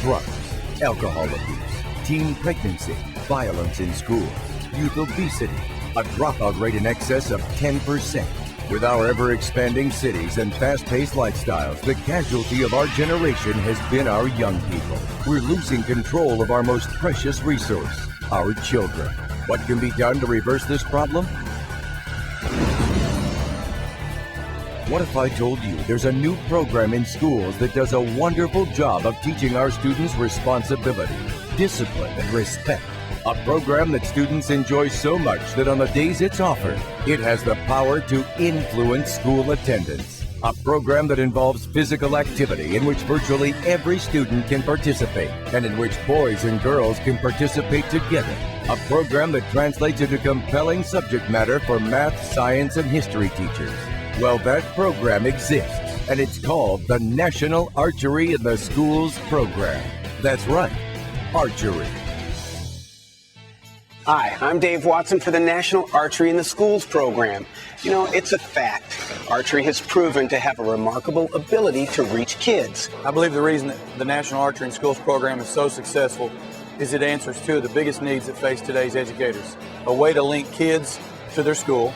drugs, alcohol abuse, teen pregnancy, violence in schools, youth obesity, a dropout rate in excess of 10%. With our ever-expanding cities and fast-paced lifestyles, the casualty of our generation has been our young people. We're losing control of our most precious resource, our children. What can be done to reverse this problem? What if I told you there's a new program in schools that does a wonderful job of teaching our students responsibility, discipline, and respect? A program that students enjoy so much that on the days it's offered, it has the power to influence school attendance. A program that involves physical activity in which virtually every student can participate and in which boys and girls can participate together. A program that translates into compelling subject matter for math, science, and history teachers. Well, that program exists, and it's called the National Archery in the Schools program. That's right, archery. Hi, I'm Dave Watson for the National Archery in the Schools program. You know, it's a fact. Archery has proven to have a remarkable ability to reach kids. I believe the reason that the National Archery in Schools program is so successful is it answers two of the biggest needs that face today's educators. A way to link kids to their school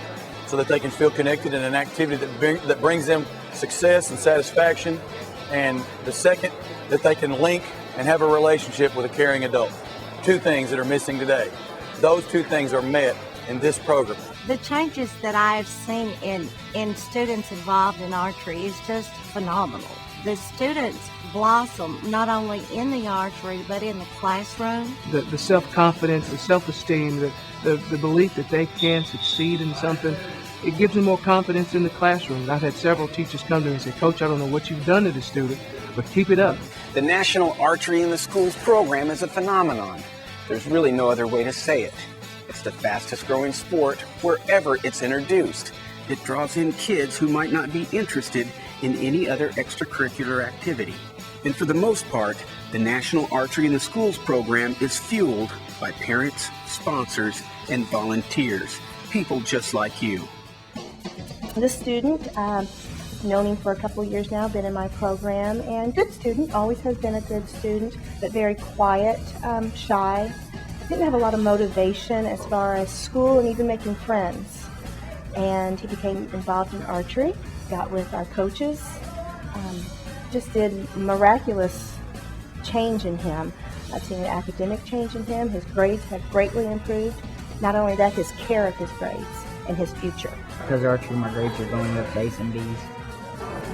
so that they can feel connected in an activity that brings them success and satisfaction. And the second, that they can link and have a relationship with a caring adult. Two things that are missing today. Those two things are met in this program. The changes that I've seen in students involved in archery is just phenomenal. The students blossom not only in the archery but in the classroom. The self-confidence, the self-esteem, the belief that they can succeed in something, it gives them more confidence in the classroom. I've had several teachers come to me and say, Coach, I don't know what you've done to this student, but keep it up. The National Archery in the Schools program is a phenomenon. There's really no other way to say it. It's the fastest growing sport wherever it's introduced. It draws in kids who might not be interested in any other extracurricular activity. And for the most part, the National Archery in the Schools program is fueled by parents, sponsors, and volunteers, people just like you. This student, known him for a couple of years now, been in my program, and good student, always has been a good student, but very quiet, shy. Didn't have a lot of motivation as far as school and even making friends. And he became involved in archery, got with our coaches, just did miraculous change in him. I've seen an academic change in him. His grades have greatly improved. Not only that, his care of his grades and his future. Because of archery, my grades are going up to A's and B's.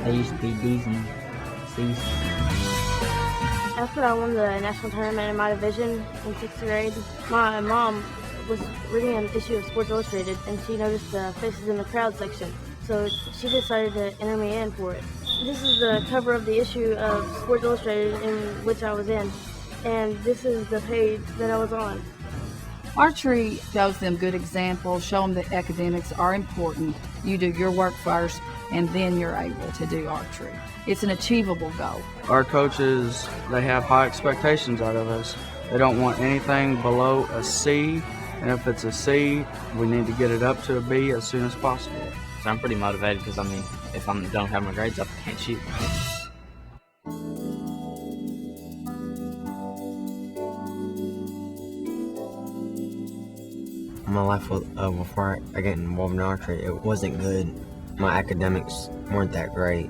They used to be D's and C's. After I won the national tournament in my division in 6th grade, my mom was reading an issue of Sports Illustrated and she noticed the faces in the crowd section. So she decided to enter me in for it. This is the cover of the issue of Sports Illustrated in which I was in. And this is the page that I was on. Archery shows them good examples, show them that academics are important. You do your work first, and then you're able to do archery. It's an achievable goal. Our coaches, they have high expectations out of us. They don't want anything below a C, and if it's a C, we need to get it up to a B as soon as possible. So I'm pretty motivated because, if I don't have my grades up, I can't shoot. My life before I get involved in archery, it wasn't good. My academics weren't that great.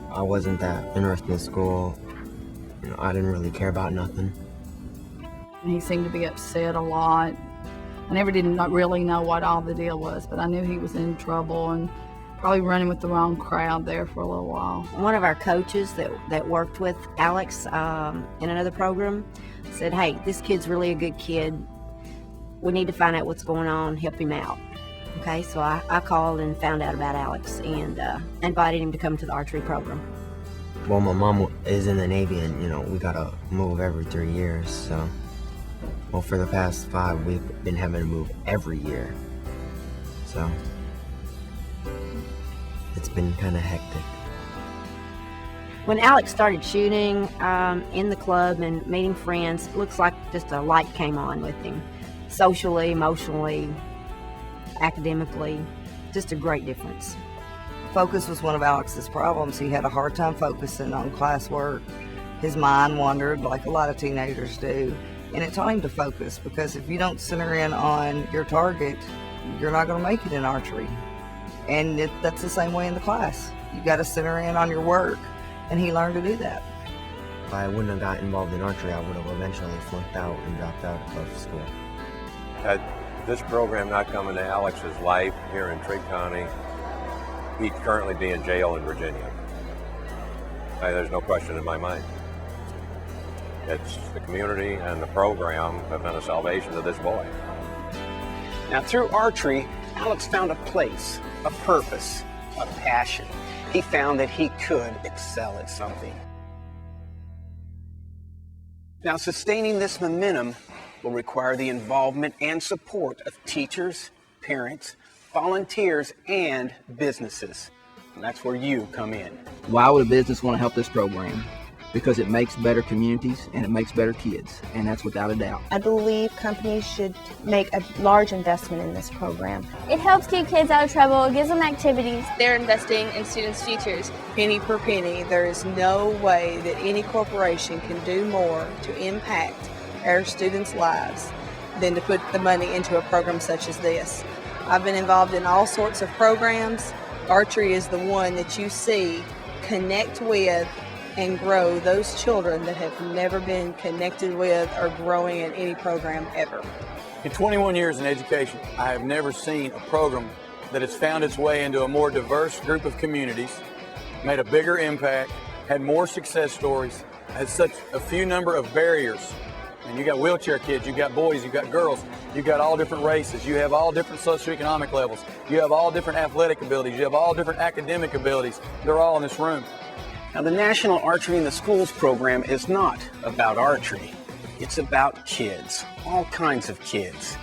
I wasn't that interested in school. I didn't really care about nothing. He seemed to be upset a lot. I never did not really know what all the deal was, but I knew he was in trouble and probably running with the wrong crowd there for a little while. One of our coaches that worked with Alex in another program said, hey, this kid's really a good kid. We need to find out what's going on, help him out. Okay, so I called and found out about Alex and invited him to come to the archery program. Well, my mom is in the Navy and, we gotta move every 3 years, so. Well, for the past 5, we've been having to move every year. So, it's been kind of hectic. When Alex started shooting in the club and meeting friends, it looks like just a light came on with him. Socially, emotionally, academically, just a great difference. Focus was one of Alex's problems. He had a hard time focusing on classwork. His mind wandered like a lot of teenagers do, and it taught him to focus, because if you don't center in on your target, you're not going to make it in archery. And that's the same way in the class. You got to center in on your work, and he learned to do that. If I wouldn't have got involved in archery, I would have eventually flunked out and dropped out of school. Had this program not come into Alex's life here in Trigg County, he'd currently be in jail in Virginia. There's no question in my mind. It's the community and the program have been a salvation to this boy. Now, through archery, Alex found a place, a purpose, a passion. He found that he could excel at something. Now, sustaining this momentum will require the involvement and support of teachers, parents, volunteers, and businesses. And that's where you come in. Why would a business want to help this program? Because it makes better communities and it makes better kids, and that's without a doubt. I believe companies should make a large investment in this program. It helps keep kids out of trouble, it gives them activities. They're investing in students' futures. Penny per penny, there is no way that any corporation can do more to impact our students' lives than to put the money into a program such as this. I've been involved in all sorts of programs. Archery is the one that you see connect with and grow those children that have never been connected with or growing in any program ever. In 21 years in education, I have never seen a program that has found its way into a more diverse group of communities, made a bigger impact, had more success stories, had such a few number of barriers. And you got wheelchair kids, you got boys, you got girls, you got all different races, you have all different socioeconomic levels, you have all different athletic abilities, you have all different academic abilities. They're all in this room. Now, the National Archery in the Schools program is not about archery. It's about kids, all kinds of kids.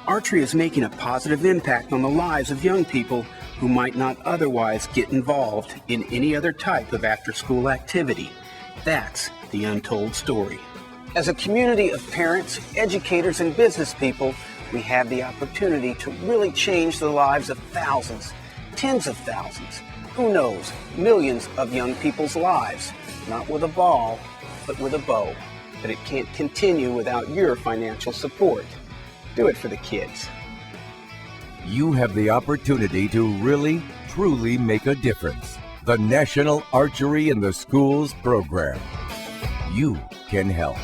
Archery is making a positive impact on the lives of young people who might not otherwise get involved in any other type of after-school activity. That's the untold story. As a community of parents, educators, and business people, we have the opportunity to really change the lives of thousands, tens of thousands, who knows, millions of young people's lives, not with a ball, but with a bow. But it can't continue without your financial support. Do it for the kids. You have the opportunity to really, truly make a difference. The National Archery in the Schools program. You can help.